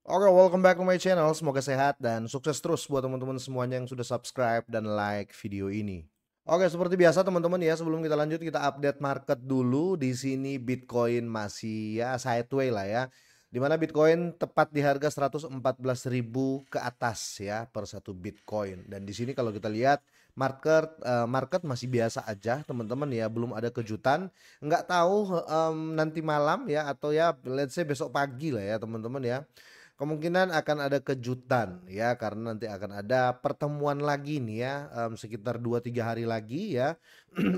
Oke, welcome back to my channel. Semoga sehat dan sukses terus buat teman-teman semuanya yang sudah subscribe dan like video ini. Oke, seperti biasa teman-teman ya, sebelum kita lanjut kita update market dulu. Di sini Bitcoin masih ya sideway lah ya. Di mana Bitcoin tepat di harga 114.000 ke atas ya per satu Bitcoin. Dan di sini kalau kita lihat market masih biasa aja teman-teman ya, belum ada kejutan. Nggak tahu nanti malam ya atau ya let's say besok pagi lah ya teman-teman ya. Kemungkinan akan ada kejutan ya karena nanti akan ada pertemuan lagi nih ya, sekitar 2-3 hari lagi ya,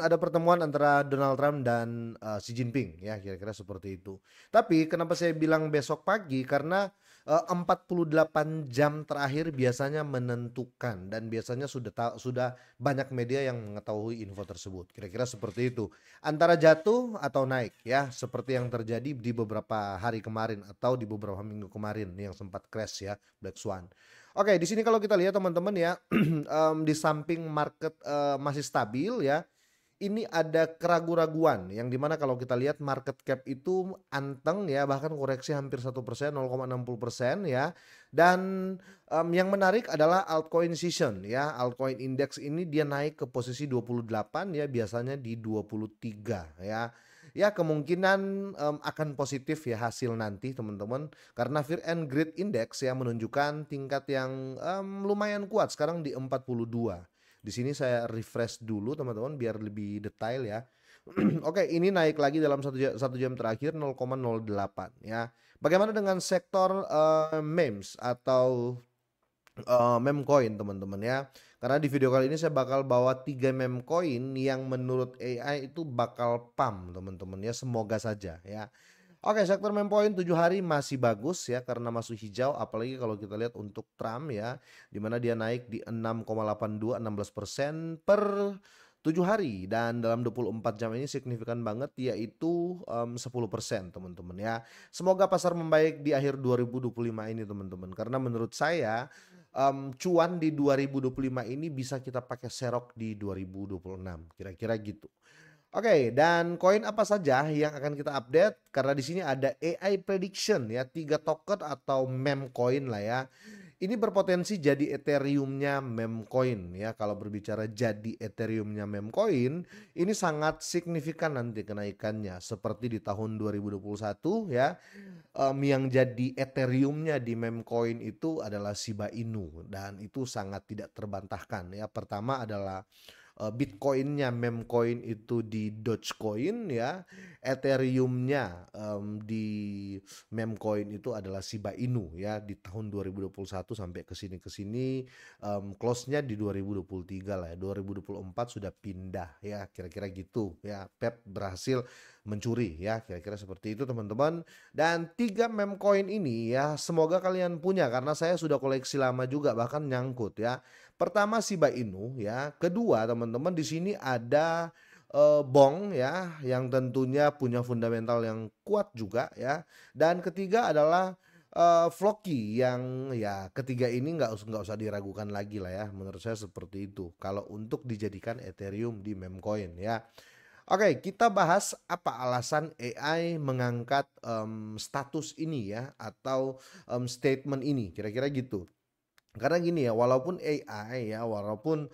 ada pertemuan antara Donald Trump dan, Xi Jinping ya kira-kira seperti itu. Tapi kenapa saya bilang besok pagi karena, 48 jam terakhir biasanya menentukan dan biasanya sudah banyak media yang mengetahui info tersebut, kira-kira seperti itu. Antara jatuh atau naik ya, seperti yang terjadi di beberapa hari kemarin atau di beberapa minggu kemarin yang sempat crash ya, Black Swan. Oke, di sini kalau kita lihat teman-teman ya, di samping market, masih stabil ya, ini ada keraguan-raguan yang dimana kalau kita lihat market cap itu anteng ya, bahkan koreksi hampir 1%, 0,60% ya. Dan, yang menarik adalah altcoin season ya, altcoin index ini dia naik ke posisi 28 ya, biasanya di 23 ya. Ya kemungkinan, akan positif ya hasil nanti teman-teman, karena Fear and Greed Index ya menunjukkan tingkat yang, lumayan kuat sekarang di 42. Di sini saya refresh dulu teman-teman biar lebih detail ya. Oke, ini naik lagi dalam 1 jam terakhir 0,08 ya. Bagaimana dengan sektor, memes atau, meme coin teman-teman ya. Karena di video kali ini saya bakal bawa 3 meme coin yang menurut AI itu bakal pump teman-teman ya, semoga saja ya. Oke, sektor meme coin 7 hari masih bagus ya karena masuk hijau, apalagi kalau kita lihat untuk Trump ya, di mana dia naik di 6,82, 16% per 7 hari dan dalam 24 jam ini signifikan banget yaitu, 10% teman-teman ya. Semoga pasar membaik di akhir 2025 ini teman-teman, karena menurut saya, cuan di 2025 ini bisa kita pakai serok di 2026, kira-kira gitu. Oke, dan koin apa saja yang akan kita update? Karena di sini ada AI prediction ya, 3 token atau meme coin lah ya. Ini berpotensi jadi Ethereum-nya meme coin ya. Kalau berbicara jadi Ethereum-nya meme coin, ini sangat signifikan nanti kenaikannya. Seperti di tahun 2021 ya, yang jadi Ethereum-nya di meme coin itu adalah Shiba Inu dan itu sangat tidak terbantahkan ya. Pertama adalah Bitcoin-nya meme coin itu di Dogecoin ya, Ethereum-nya, di meme coin itu adalah Shiba Inu ya di tahun 2021 sampai ke sini, close-nya di 2023 lah ya, 2024 sudah pindah ya, kira-kira gitu ya. Pep berhasil mencuri ya, kira-kira seperti itu teman-teman. Dan 3 meme coin ini ya semoga kalian punya karena saya sudah koleksi lama juga bahkan nyangkut ya. Pertama Shiba Inu ya, kedua teman-teman di sini ada, Bong ya yang tentunya punya fundamental yang kuat juga ya, dan ketiga adalah, Floki yang ya ketiga ini nggak usah diragukan lagi lah ya, menurut saya seperti itu kalau untuk dijadikan Ethereum di meme coin ya. Oke, kita bahas apa alasan AI mengangkat, status ini ya atau, statement ini, kira-kira gitu. Karena gini ya, walaupun AI ya, walaupun,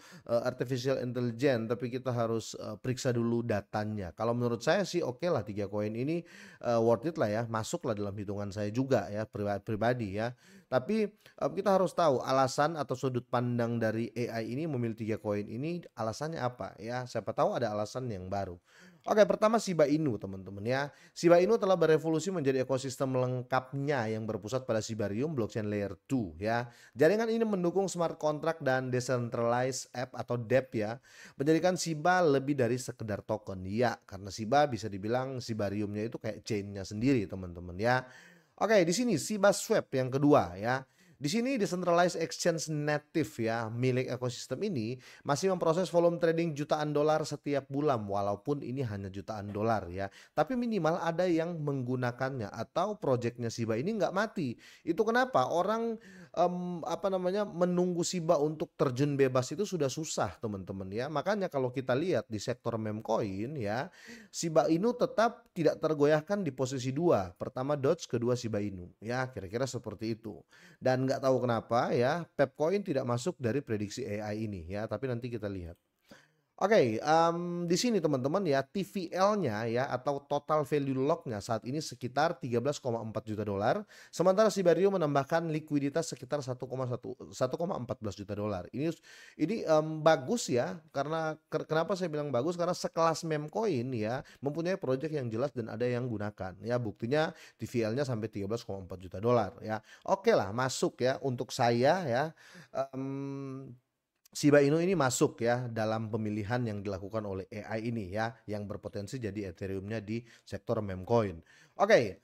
artificial intelligence, tapi kita harus, periksa dulu datanya. Kalau menurut saya sih oke lah 3 koin ini, worth it lah ya, masuk lah dalam hitungan saya juga ya, pribadi ya. Tapi, kita harus tahu alasan atau sudut pandang dari AI ini memilih 3 koin ini alasannya apa ya, siapa tahu ada alasan yang baru. Oke, pertama Shiba Inu teman-teman ya. Shiba Inu telah berevolusi menjadi ekosistem lengkapnya yang berpusat pada Shibarium blockchain layer 2 ya. Jaringan ini mendukung smart contract dan decentralized app atau DEP ya, menjadikan Shiba lebih dari sekedar token. Ya, karena Shiba bisa dibilang Shibariumnya itu kayak chainnya sendiri teman-teman ya. Oke, di sini Shiba Swap yang kedua ya. Di sini decentralized exchange native ya milik ekosistem ini masih memproses volume trading jutaan dolar setiap bulan walaupun ini hanya jutaan dolar ya. Tapi minimal ada yang menggunakannya atau proyeknya Shiba ini nggak mati. Itu kenapa orang apa namanya menunggu Shiba untuk terjun bebas itu sudah susah teman-teman ya. Makanya kalau kita lihat di sektor meme coin ya, Shiba Inu tetap tidak tergoyahkan di posisi dua. Pertama Doge, kedua Shiba Inu. Ya, kira-kira seperti itu. Dan nggak tahu kenapa ya, Pepcoin tidak masuk dari prediksi AI ini ya, tapi nanti kita lihat. Oke, di sini teman-teman ya TVL-nya ya atau total value lock-nya saat ini sekitar 13,4 juta dolar. Sementara Sibario menambahkan likuiditas sekitar 1,14 juta dolar. Ini bagus ya karena kenapa saya bilang bagus karena sekelas meme coin ya mempunyai proyek yang jelas dan ada yang gunakan. Ya buktinya TVL-nya sampai 13,4 juta dolar ya. Oke lah masuk ya untuk saya ya. Em, Shiba Inu ini masuk ya dalam pemilihan yang dilakukan oleh AI ini ya yang berpotensi jadi Ethereum-nya di sektor meme coin. Oke,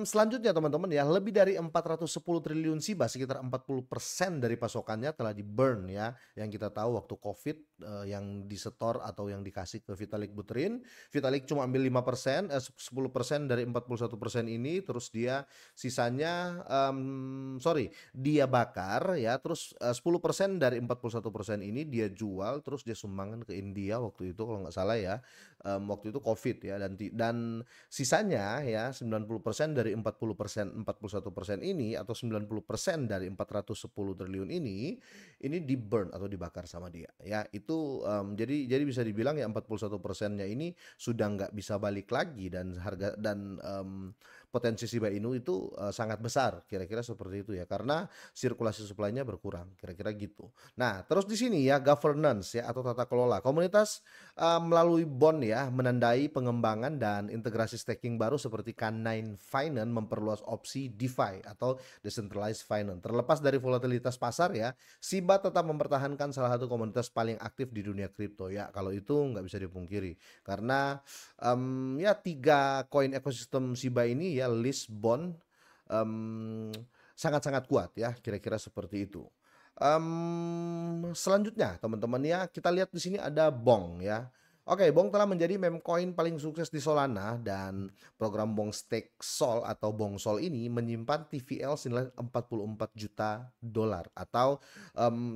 selanjutnya teman-teman ya lebih dari 410 triliun Shiba sekitar 40% dari pasokannya telah di-burn ya. Yang kita tahu waktu Covid yang disetor atau yang dikasih ke Vitalik Buterin, Vitalik cuma ambil 5%, 10% dari 41% ini terus dia sisanya dia bakar ya terus 10% dari 41% ini dia jual terus dia sumbangkan ke India waktu itu kalau nggak salah ya. Waktu itu Covid ya dan sisanya ya 90% dari 40% 41% ini atau 90% dari 410 triliun ini di-burn atau dibakar sama dia ya. Itu jadi bisa dibilang ya 41%-nya ini sudah nggak bisa balik lagi dan harga dan potensi Shiba Inu itu sangat besar kira-kira seperti itu ya karena sirkulasi supply-nya berkurang kira-kira gitu. Nah, terus di sini ya governance ya atau tata kelola. Komunitas melalui bond ya menandai pengembangan dan integrasi staking baru seperti Canine Finance memperluas opsi DeFi atau decentralized finance. Terlepas dari volatilitas pasar ya, Shiba tetap mempertahankan salah satu komunitas paling aktif di dunia kripto ya. Kalau itu nggak bisa dipungkiri karena ya 3 koin ekosistem Shiba ini ya Lisbon sangat-sangat kuat ya kira-kira seperti itu. Selanjutnya teman-teman ya kita lihat di sini ada Bong ya. Oke, Bong telah menjadi meme coin paling sukses di Solana dan program Bong Stake Sol atau Bong Sol ini menyimpan TVL senilai 44 juta dolar atau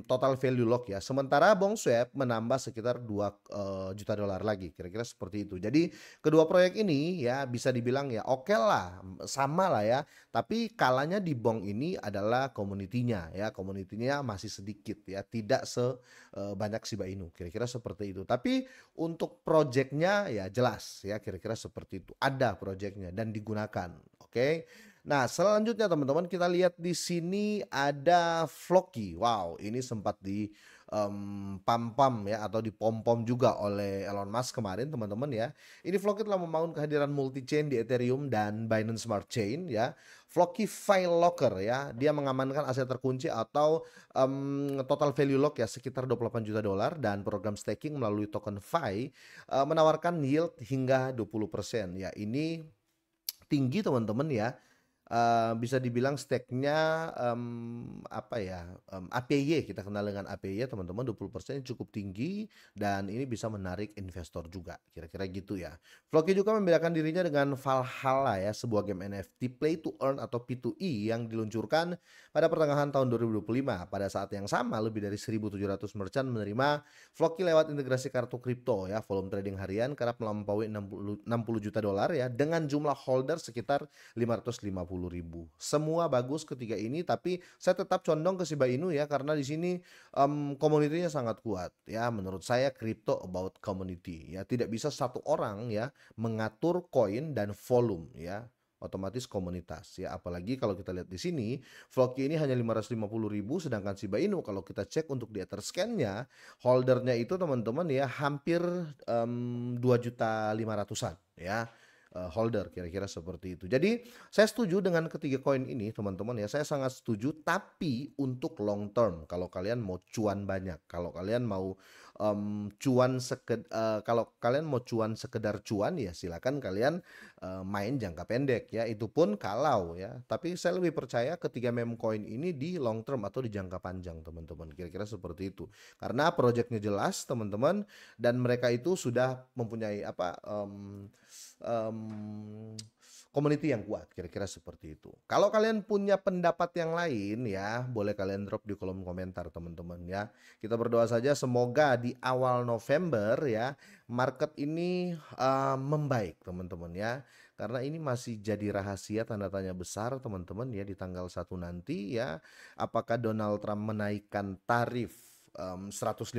total value lock ya. Sementara Bong Swap menambah sekitar 2 juta dolar lagi, kira-kira seperti itu. Jadi kedua proyek ini ya bisa dibilang ya oke lah, sama lah ya. Tapi kalanya di Bong ini adalah community-nya ya, community-nya masih sedikit ya, tidak sebanyak Shiba Inu, kira-kira seperti itu. Tapi untuk projectnya ya jelas ya kira-kira seperti itu. Ada projectnya dan digunakan. Oke. Nah, selanjutnya teman-teman kita lihat di sini ada Floki. Wow, ini sempat di pam-pam ya atau dipom-pom juga oleh Elon Musk kemarin teman-teman ya. Ini Floki telah membangun kehadiran multi-chain di Ethereum dan Binance Smart Chain ya. Floki File Locker ya, dia mengamankan aset terkunci atau total value lock ya sekitar 28 juta dolar dan program staking melalui token Fi menawarkan yield hingga 20% ya. Ini tinggi teman-teman ya. Bisa dibilang stake-nya apa ya APY kita kenal dengan APY teman-teman 20% cukup tinggi dan ini bisa menarik investor juga kira-kira gitu ya. Floki juga membedakan dirinya dengan Valhalla ya sebuah game NFT play to earn atau P2E yang diluncurkan pada pertengahan tahun 2025. Pada saat yang sama lebih dari 1.700 merchant menerima Floki lewat integrasi kartu kripto ya. Volume trading harian kerap melampaui 60 juta dolar ya dengan jumlah holder sekitar 550.000. Semua bagus ketiga ini tapi saya tetap condong ke Shiba Inu ya karena di sini komunitinya sangat kuat ya. Menurut saya crypto about community ya. Tidak bisa satu orang ya mengatur koin dan volume ya. Otomatis komunitas ya, apalagi kalau kita lihat di sini Floki ini hanya 550.000 sedangkan Shiba Inu kalau kita cek untuk di Etherscan-nya holdernya itu teman-teman ya hampir 2.500.000-an ya. Holder kira-kira seperti itu. Jadi saya setuju dengan ketiga koin ini teman-teman ya. Saya sangat setuju tapi untuk long term kalau kalian mau cuan banyak, kalau kalian mau kalau kalian mau cuan sekedar cuan ya silakan kalian, main jangka pendek ya, itu pun kalau ya. Tapi saya lebih percaya ketika meme coin ini di long term atau di jangka panjang teman-teman, kira-kira seperti itu. Karena projeknya jelas teman-teman, dan mereka itu sudah mempunyai apa, community yang kuat, kira-kira seperti itu. Kalau kalian punya pendapat yang lain ya, boleh kalian drop di kolom komentar teman-teman ya. Kita berdoa saja semoga di awal November ya, market ini membaik teman-teman ya. Karena ini masih jadi rahasia tanda tanya besar teman-teman ya di tanggal 1 nanti ya. Apakah Donald Trump menaikkan tarif 150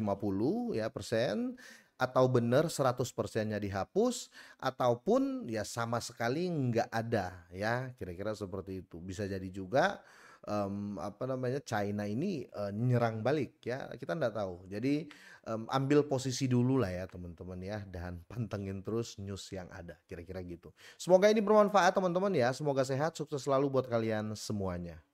ya persen, atau benar 100%-nya dihapus, ataupun ya sama sekali nggak ada ya, kira-kira seperti itu. Bisa jadi juga, apa namanya, China ini, nyerang balik ya, kita nggak tahu. Jadi, ambil posisi dulu lah ya teman-teman ya, dan pantengin terus news yang ada, kira-kira gitu. Semoga ini bermanfaat teman-teman ya, semoga sehat, sukses selalu buat kalian semuanya.